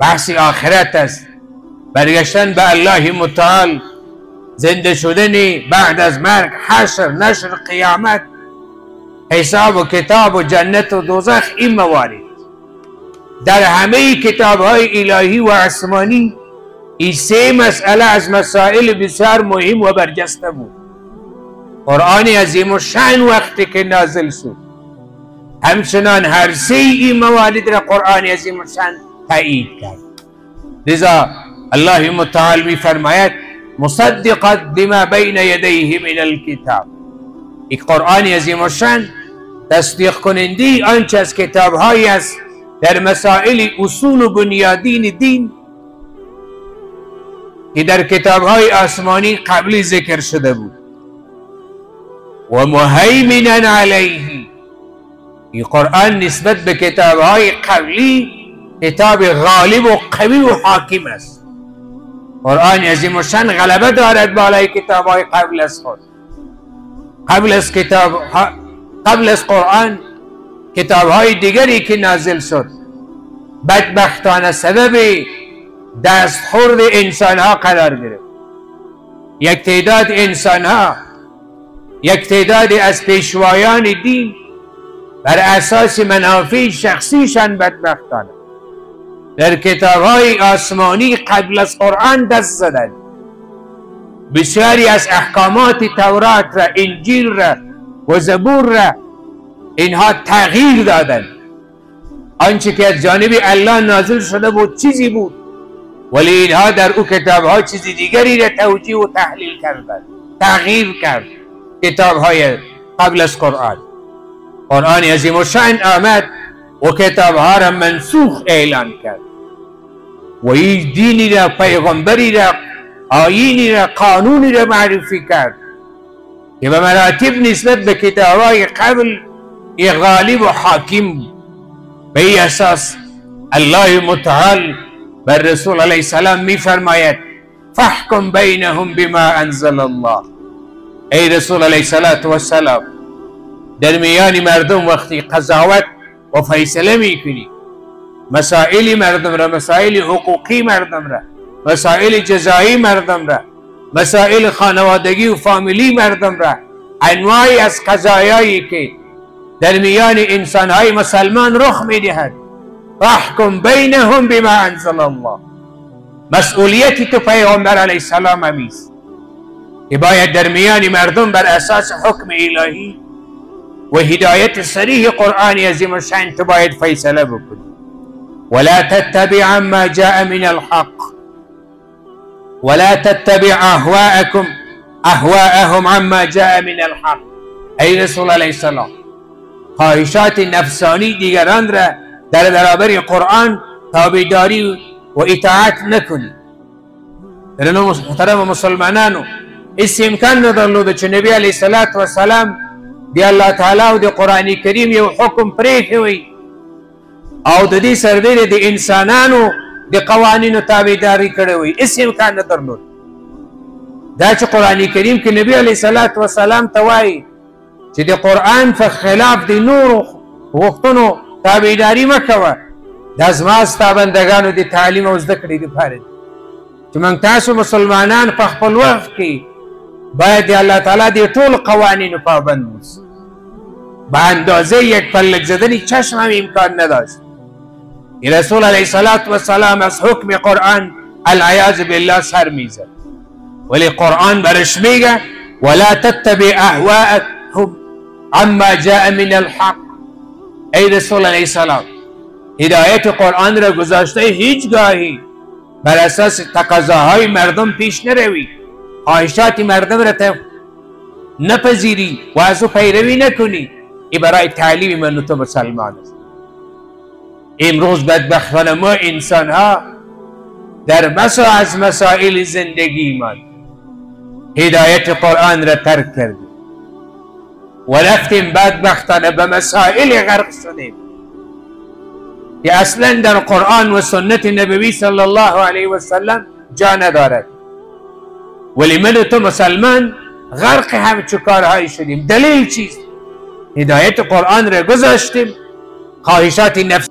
بحث آخرت است، برگشتن به الله متعال، زنده شدن بعد از مرگ، حشر، نشر، قیامت، حساب و کتاب و جنت و دوزخ. این موارد در همه کتاب‌های الهی و آسمانی این سه مسئله از مسائل بسیار مهم و برجسته بود. قرآن عظیم الشأن وقتی که نازل شد همچنان هر سه این موارد را قرآن عظیم الشأن تایید کرد. لذا الله متعال می فرماید مصدقا بما بین یدیه من الکتاب، این قرآن عظیم الشأن تصدیق کننده آنچه از کتاب‌هایی است در مسائل اصول و بنیادین دین که در کتاب‌های آسمانی قبلی ذکر شده بود. و مهیمنا علیه، این قرآن نسبت به کتاب‌های قبلی کتاب غالب و قوی و حاکم است. قرآن عظیم الشأن غلبه دارد بالای کتاب‌های قبل از خود. قبل از قرآن کتاب‌های دیگری که نازل شد بدبختانه سبب دستخورد انسان‌ها قرار گرفت. یک تعداد انسان‌ها، یک تعداد از پیشوایان دین بر اساس منافع شخصیشان بدبختانه در کتاب‌های آسمانی قبل از قرآن دست زدند. بسیاری از احکامات تورات را، انجیل را و زبور را اینها تغییر دادند. آنچه که از جانب الله نازل شده بود چیزی بود، ولی اینها در او کتاب‌ها چیز دیگری را توجیه و تحلیل کردند، تغییر کرد کتاب‌های قبل از قرآن. قرآن عظیم الشأن آمد و کتاب‌ها را منسوخ اعلان کرد و این دینی را، پیغمبری را، آیینی را، قانونی را معرفی کرد که به مراتب نسبت به کتاب‌های قبل غالب و حاکم بود. به این اساس الله متعال بر رسول علیه السلام می فرماید فاحکم بینهم بما انزل الله. ای رسول علیه السلام، در میان مردم وقتی قضاوت و فیصله می کنی، مسائل مردم را، مسائل حقوقی مردم را، مسائل جزایی مردم را، مسائل خانوادگی و فامیلی مردم را، انواعی از قضایایی که در میان انسانهای مسلمان رخ می دهد، فاحکم بینهم بما انزل الله. مسئولیتی تو پیغمبر علیه السلام همیست که باید در میان مردم بر اساس حکم الهی و هدایت صریح قرآن عظیم الشأن تو باید فیصله بکنی. ولا تتبع عما جاء من الحق ولا تتبع اهواءهم عما جاء من الحق. ای رسول علیه السلام، خواهشات نفسانی دیگران را در برابر قرآن تابعداری و اطاعت نکنی. محترم مسلمانانو، اس امکان ندرلوده چې نبی علیه السلام دی الله تعالی او د قرآن کریم یو حکم پرېښی وي او د دې سربیره د انسانانو د قوانینو تابعداري کړې وي. اس امکان نه درلود. دا چې قرآن کریم کې نبی علیه السلام ته وایي چې د قرآن په خلاف د نورو غوښتنو تابعداري مه کوه، دا زما ستا بندګانو د تعلیم او زده کړې دپاره دي چې موږ تاسو مسلمانان په خپل وخت کې باید د الله تعالی د ټولو قوانینو پابند اوسو. به اندازه یک پلک زدنی چشم هم امکان نداشت. رسول علیه السلام از حکم قرآن العیاذ بالله سر میزد، ولی قرآن برش میگه ولا تتبع اهواءهم عما جاء من الحق. ای رسول علیه السلام، هدایت قرآن را گذاشته هیچگاهی بر اساس تقاضاهای مردم پیش نروی، خواهشات مردم را نپذیری و از او پیروی نکنی. این برای تعلیم من تو مسلمان است. امروز بدبختانه ما انسان ها در بسا از مسائل زندگی ما هدایت قرآن را ترک کردیم و رفتیم بدبختانه به مسائل غرق شدیم که اصلا در قرآن و سنت نبوی صلی الله علیه و سلم جا ندارد، ولی من تو مسلمان غرق همچو کارهایی شدیم. دلیل چیست؟ هدایت قرآن را گذاشتیم، خواهشات نفس